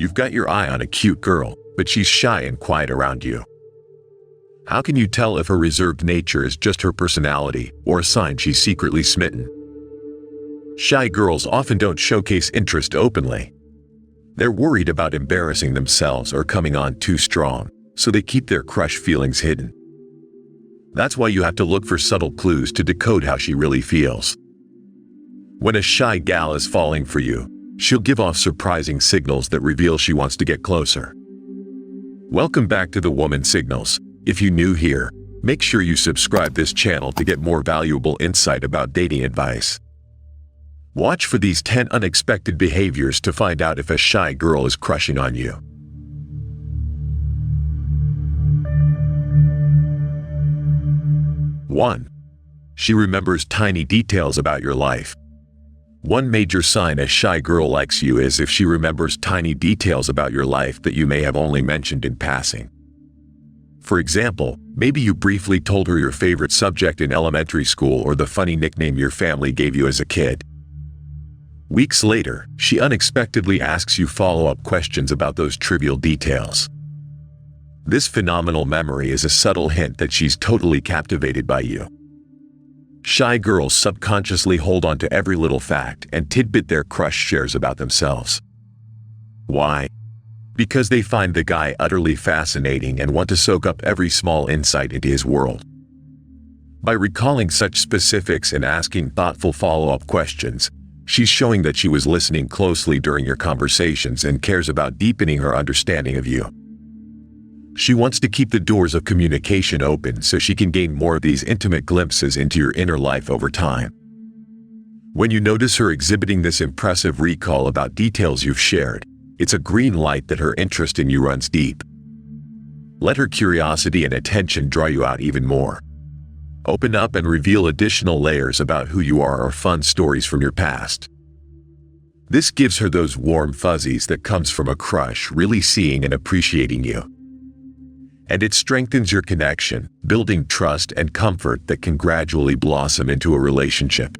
You've got your eye on a cute girl, but she's shy and quiet around you. How can you tell if her reserved nature is just her personality or a sign she's secretly smitten? Shy girls often don't showcase interest openly. They're worried about embarrassing themselves or coming on too strong, so they keep their crush feelings hidden. That's why you have to look for subtle clues to decode how she really feels. When a shy gal is falling for you, she'll give off surprising signals that reveal she wants to get closer. Welcome back to the Woman Signals. If you're new here, make sure you subscribe this channel to get more valuable insight about dating advice. Watch for these 10 unexpected behaviors to find out if a shy girl is crushing on you. 1. She remembers tiny details about your life. One major sign a shy girl likes you is if she remembers tiny details about your life that you may have only mentioned in passing. For example, maybe you briefly told her your favorite subject in elementary school or the funny nickname your family gave you as a kid. Weeks later, she unexpectedly asks you follow-up questions about those trivial details. This phenomenal memory is a subtle hint that she's totally captivated by you. Shy girls subconsciously hold on to every little fact and tidbit their crush shares about themselves. Why? Because they find the guy utterly fascinating and want to soak up every small insight into his world. By recalling such specifics and asking thoughtful follow-up questions, she's showing that she was listening closely during your conversations and cares about deepening her understanding of you. She wants to keep the doors of communication open so she can gain more of these intimate glimpses into your inner life over time. When you notice her exhibiting this impressive recall about details you've shared, it's a green light that her interest in you runs deep. Let her curiosity and attention draw you out even more. Open up and reveal additional layers about who you are or fun stories from your past. This gives her those warm fuzzies that comes from a crush really seeing and appreciating you. And it strengthens your connection, building trust and comfort that can gradually blossom into a relationship.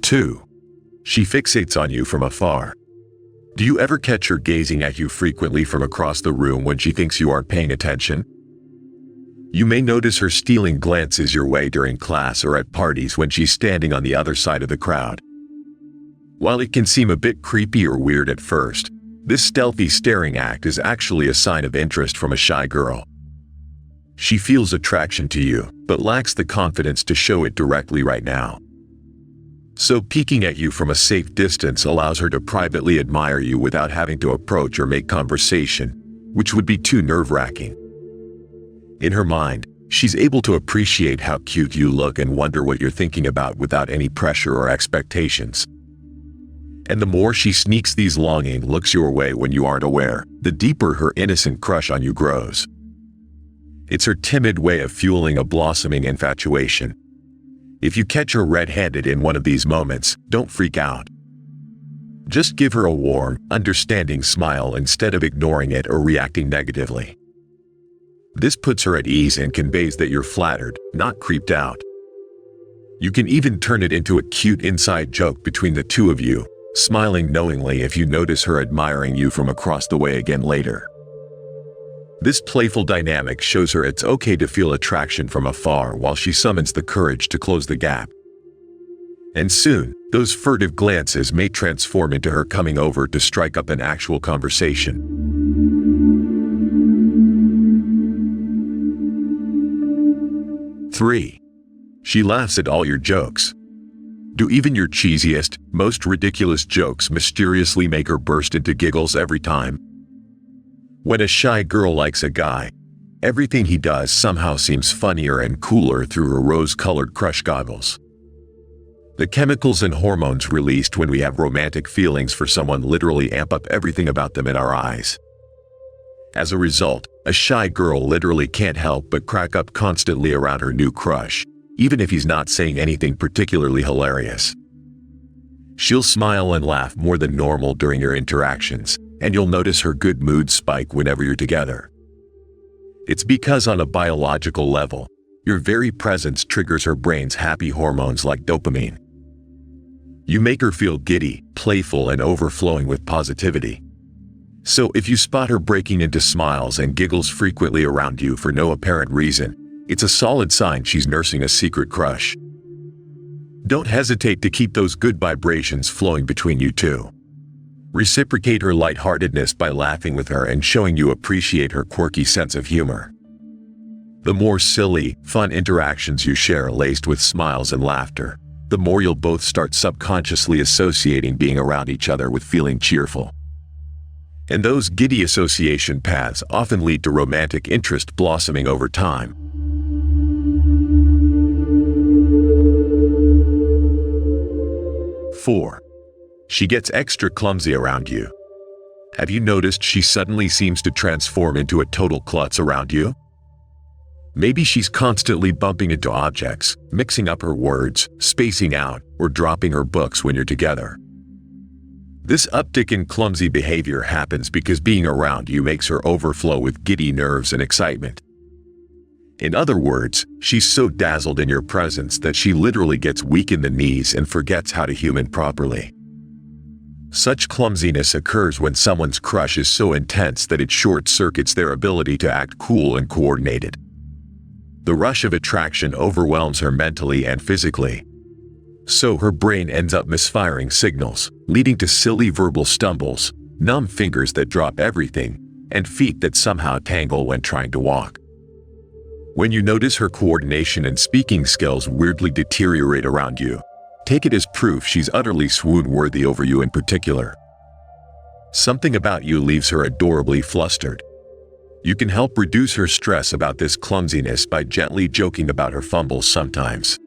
2. She fixates on you from afar. Do you ever catch her gazing at you frequently from across the room when she thinks you aren't paying attention? You may notice her stealing glances your way during class or at parties when she's standing on the other side of the crowd. While it can seem a bit creepy or weird at first, this stealthy staring act is actually a sign of interest from a shy girl. She feels attraction to you, but lacks the confidence to show it directly right now. So peeking at you from a safe distance allows her to privately admire you without having to approach or make conversation, which would be too nerve-wracking. In her mind, she's able to appreciate how cute you look and wonder what you're thinking about without any pressure or expectations. And the more she sneaks these longing looks your way when you aren't aware, the deeper her innocent crush on you grows. It's her timid way of fueling a blossoming infatuation. If you catch her red-handed in one of these moments, don't freak out. Just give her a warm, understanding smile instead of ignoring it or reacting negatively. This puts her at ease and conveys that you're flattered, not creeped out. You can even turn it into a cute inside joke between the two of you, smiling knowingly if you notice her admiring you from across the way again later. This playful dynamic shows her it's okay to feel attraction from afar while she summons the courage to close the gap. And soon, those furtive glances may transform into her coming over to strike up an actual conversation. 3. She laughs at all your jokes. Do even your cheesiest, most ridiculous jokes mysteriously make her burst into giggles every time? When a shy girl likes a guy, everything he does somehow seems funnier and cooler through her rose-colored crush goggles. The chemicals and hormones released when we have romantic feelings for someone literally amp up everything about them in our eyes. As a result, a shy girl literally can't help but crack up constantly around her new crush, even if he's not saying anything particularly hilarious. She'll smile and laugh more than normal during your interactions, and you'll notice her good mood spike whenever you're together. It's because on a biological level, your very presence triggers her brain's happy hormones like dopamine. You make her feel giddy, playful, and overflowing with positivity. So if you spot her breaking into smiles and giggles frequently around you for no apparent reason, it's a solid sign she's nursing a secret crush. Don't hesitate to keep those good vibrations flowing between you two. Reciprocate her lightheartedness by laughing with her and showing you appreciate her quirky sense of humor. The more silly, fun interactions you share laced with smiles and laughter, the more you'll both start subconsciously associating being around each other with feeling cheerful. And those giddy association paths often lead to romantic interest blossoming over time. 4. She gets extra clumsy around you. Have you noticed she suddenly seems to transform into a total klutz around you? Maybe she's constantly bumping into objects, mixing up her words, spacing out, or dropping her books when you're together. This uptick in clumsy behavior happens because being around you makes her overflow with giddy nerves and excitement. In other words, she's so dazzled in your presence that she literally gets weak in the knees and forgets how to human properly. Such clumsiness occurs when someone's crush is so intense that it short-circuits their ability to act cool and coordinated. The rush of attraction overwhelms her mentally and physically. So her brain ends up misfiring signals, leading to silly verbal stumbles, numb fingers that drop everything, and feet that somehow tangle when trying to walk. When you notice her coordination and speaking skills weirdly deteriorate around you, take it as proof she's utterly swoon-worthy over you in particular. Something about you leaves her adorably flustered. You can help reduce her stress about this clumsiness by gently joking about her fumbles sometimes.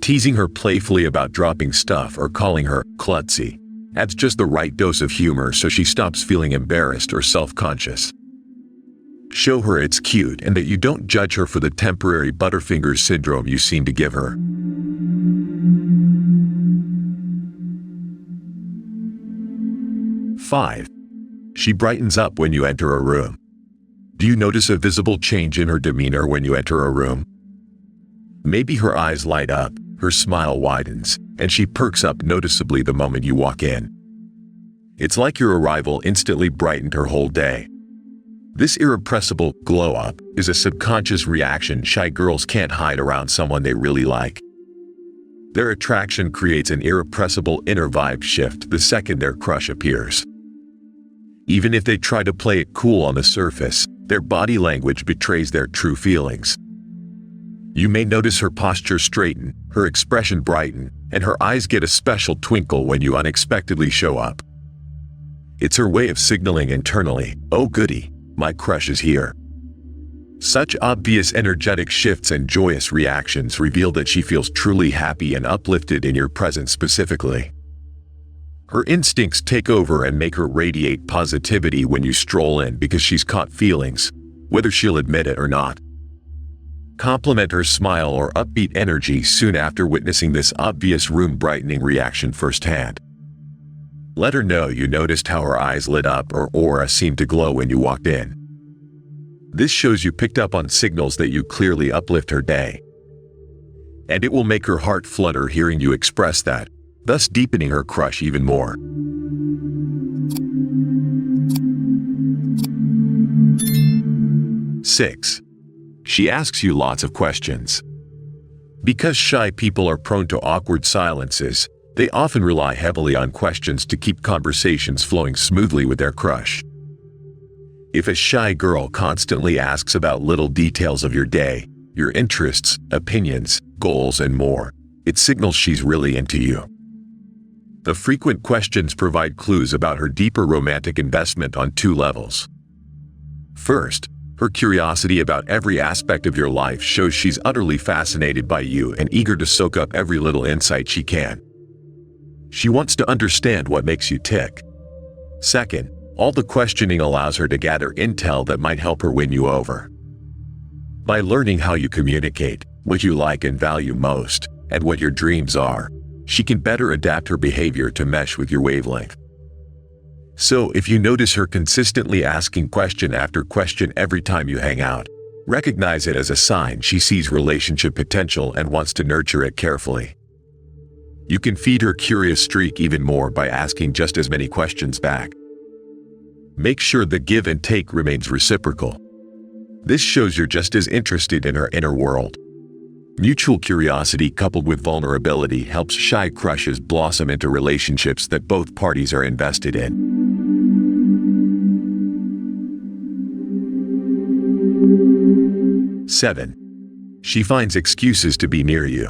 Teasing her playfully about dropping stuff or calling her klutzy adds just the right dose of humor so she stops feeling embarrassed or self-conscious. Show her it's cute and that you don't judge her for the temporary Butterfingers syndrome you seem to give her. 5. She brightens up when you enter a room. Do you notice a visible change in her demeanor when you enter a room? Maybe her eyes light up, her smile widens, and she perks up noticeably the moment you walk in. It's like your arrival instantly brightened her whole day. This irrepressible glow-up is a subconscious reaction shy girls can't hide around someone they really like. Their attraction creates an irrepressible inner vibe shift the second their crush appears. Even if they try to play it cool on the surface, their body language betrays their true feelings. You may notice her posture straighten, her expression brighten, and her eyes get a special twinkle when you unexpectedly show up. It's her way of signaling internally, "Oh goody, my crush is here." Such obvious energetic shifts and joyous reactions reveal that she feels truly happy and uplifted in your presence specifically. Her instincts take over and make her radiate positivity when you stroll in because she's caught feelings, whether she'll admit it or not. Compliment her smile or upbeat energy soon after witnessing this obvious room-brightening reaction firsthand. Let her know you noticed how her eyes lit up or aura seemed to glow when you walked in. This shows you picked up on signals that you clearly uplift her day. And it will make her heart flutter hearing you express that, thus deepening her crush even more. 6. She asks you lots of questions. Because shy people are prone to awkward silences, they often rely heavily on questions to keep conversations flowing smoothly with their crush. If a shy girl constantly asks about little details of your day, your interests, opinions, goals, and more, it signals she's really into you. The frequent questions provide clues about her deeper romantic investment on 2 levels. First, her curiosity about every aspect of your life shows she's utterly fascinated by you and eager to soak up every little insight she can. She wants to understand what makes you tick. Second, all the questioning allows her to gather intel that might help her win you over. By learning how you communicate, what you like and value most, and what your dreams are, she can better adapt her behavior to mesh with your wavelength. So if you notice her consistently asking question after question every time you hang out, recognize it as a sign she sees relationship potential and wants to nurture it carefully. You can feed her curious streak even more by asking just as many questions back. Make sure the give and take remains reciprocal. This shows you're just as interested in her inner world. Mutual curiosity coupled with vulnerability helps shy crushes blossom into relationships that both parties are invested in. 7. She finds excuses to be near you.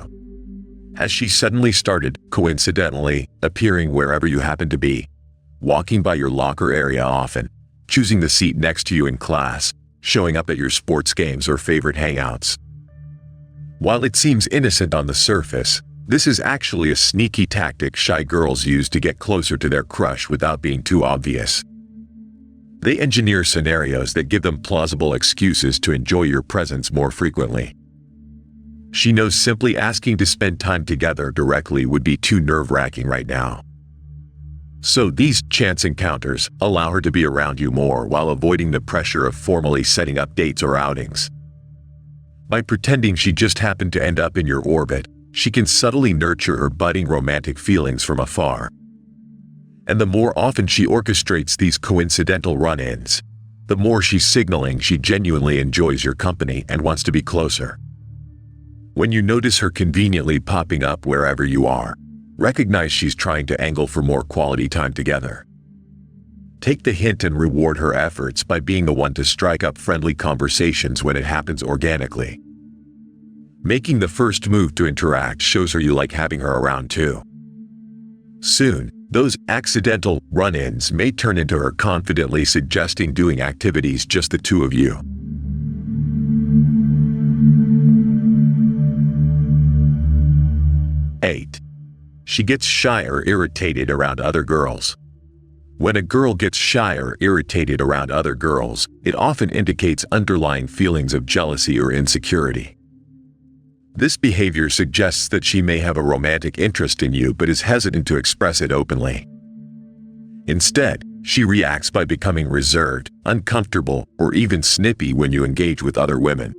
Has she suddenly started, coincidentally, appearing wherever you happen to be? Walking by your locker area often, choosing the seat next to you in class, showing up at your sports games or favorite hangouts. While it seems innocent on the surface, this is actually a sneaky tactic shy girls use to get closer to their crush without being too obvious. They engineer scenarios that give them plausible excuses to enjoy your presence more frequently. She knows simply asking to spend time together directly would be too nerve-wracking right now. So these chance encounters allow her to be around you more while avoiding the pressure of formally setting up dates or outings. By pretending she just happened to end up in your orbit, she can subtly nurture her budding romantic feelings from afar. And the more often she orchestrates these coincidental run-ins, the more she's signaling she genuinely enjoys your company and wants to be closer. When you notice her conveniently popping up wherever you are, recognize she's trying to angle for more quality time together. Take the hint and reward her efforts by being the one to strike up friendly conversations when it happens organically. Making the first move to interact shows her you like having her around too. Soon, those accidental run-ins may turn into her confidently suggesting doing activities just the two of you. 8. She gets shy or irritated around other girls. When a girl gets shy or irritated around other girls, it often indicates underlying feelings of jealousy or insecurity. This behavior suggests that she may have a romantic interest in you but is hesitant to express it openly. Instead, she reacts by becoming reserved, uncomfortable, or even snippy when you engage with other women.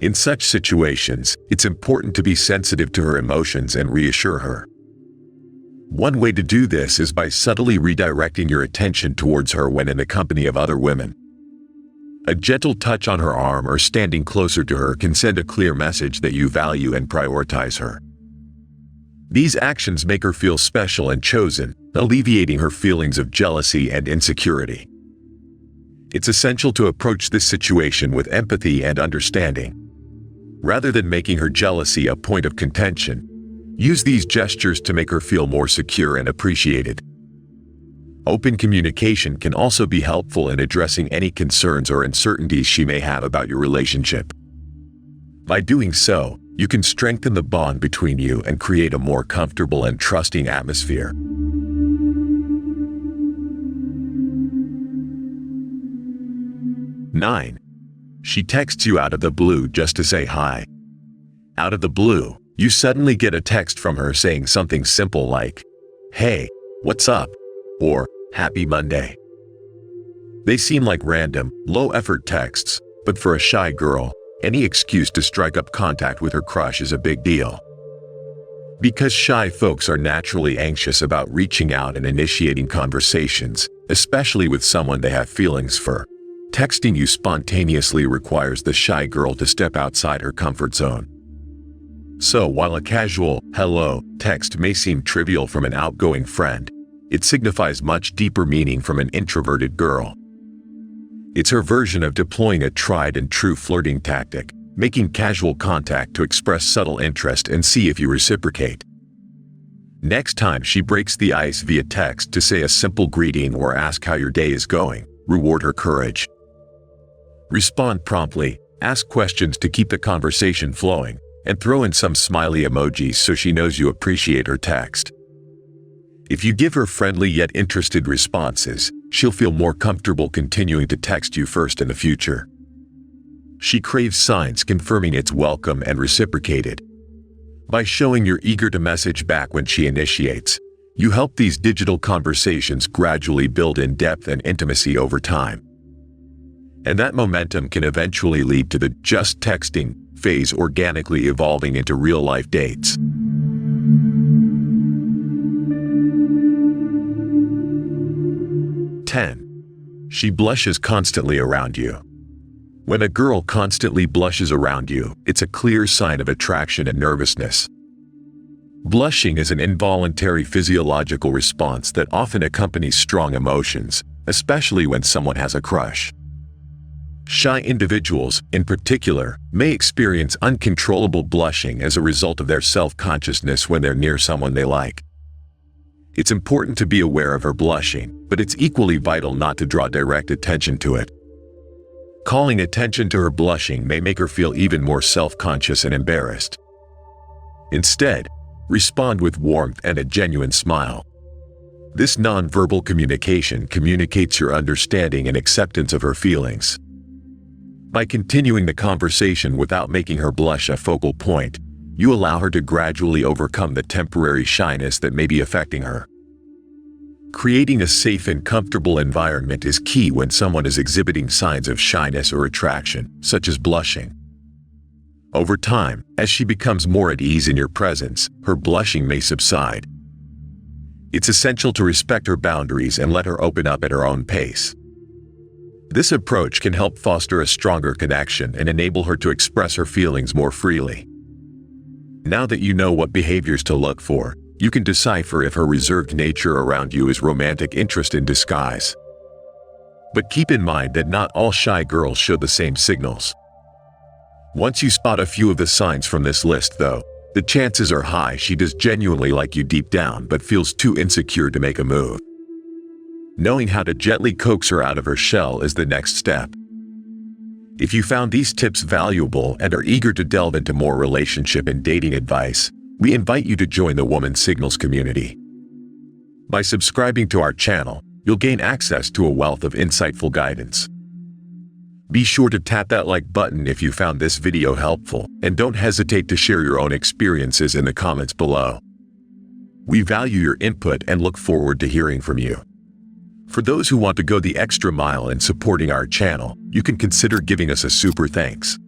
In such situations, it's important to be sensitive to her emotions and reassure her. One way to do this is by subtly redirecting your attention towards her when in the company of other women. A gentle touch on her arm or standing closer to her can send a clear message that you value and prioritize her. These actions make her feel special and chosen, alleviating her feelings of jealousy and insecurity. It's essential to approach this situation with empathy and understanding. Rather than making her jealousy a point of contention, use these gestures to make her feel more secure and appreciated. Open communication can also be helpful in addressing any concerns or uncertainties she may have about your relationship. By doing so, you can strengthen the bond between you and create a more comfortable and trusting atmosphere. 9. She texts you out of the blue just to say hi. Out of the blue, you suddenly get a text from her saying something simple like, "Hey, what's up?" or "Happy Monday." They seem like random, low-effort texts, but for a shy girl, any excuse to strike up contact with her crush is a big deal. Because shy folks are naturally anxious about reaching out and initiating conversations, especially with someone they have feelings for, texting you spontaneously requires the shy girl to step outside her comfort zone. So while a casual, "hello" text may seem trivial from an outgoing friend, it signifies much deeper meaning from an introverted girl. It's her version of deploying a tried and true flirting tactic, making casual contact to express subtle interest and see if you reciprocate. Next time she breaks the ice via text to say a simple greeting or ask how your day is going, reward her courage. Respond promptly, ask questions to keep the conversation flowing, and throw in some smiley emojis so she knows you appreciate her text. If you give her friendly yet interested responses, she'll feel more comfortable continuing to text you first in the future. She craves signs confirming it's welcome and reciprocated. By showing you're eager to message back when she initiates, you help these digital conversations gradually build in depth and intimacy over time. And that momentum can eventually lead to the just texting phase organically evolving into real-life dates. 10. She blushes constantly around you. When a girl constantly blushes around you, it's a clear sign of attraction and nervousness. Blushing is an involuntary physiological response that often accompanies strong emotions, especially when someone has a crush. Shy individuals, in particular, may experience uncontrollable blushing as a result of their self-consciousness when they're near someone they like. It's important to be aware of her blushing, but it's equally vital not to draw direct attention to it. Calling attention to her blushing may make her feel even more self-conscious and embarrassed. Instead, respond with warmth and a genuine smile. This nonverbal communication communicates your understanding and acceptance of her feelings. By continuing the conversation without making her blush a focal point, you allow her to gradually overcome the temporary shyness that may be affecting her. Creating a safe and comfortable environment is key when someone is exhibiting signs of shyness or attraction, such as blushing. Over time, as she becomes more at ease in your presence, her blushing may subside. It's essential to respect her boundaries and let her open up at her own pace. This approach can help foster a stronger connection and enable her to express her feelings more freely. Now that you know what behaviors to look for, you can decipher if her reserved nature around you is romantic interest in disguise. But keep in mind that not all shy girls show the same signals. Once you spot a few of the signs from this list, though, the chances are high she does genuinely like you deep down but feels too insecure to make a move. Knowing how to gently coax her out of her shell is the next step. If you found these tips valuable and are eager to delve into more relationship and dating advice, we invite you to join the Woman Signals community. By subscribing to our channel, you'll gain access to a wealth of insightful guidance. Be sure to tap that like button if you found this video helpful, and don't hesitate to share your own experiences in the comments below. We value your input and look forward to hearing from you. For those who want to go the extra mile in supporting our channel, you can consider giving us a super thanks.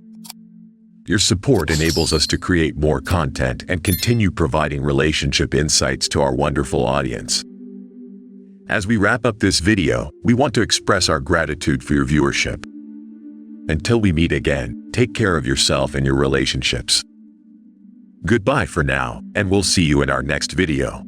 Your support enables us to create more content and continue providing relationship insights to our wonderful audience. As we wrap up this video, we want to express our gratitude for your viewership. Until we meet again, take care of yourself and your relationships. Goodbye for now, and we'll see you in our next video.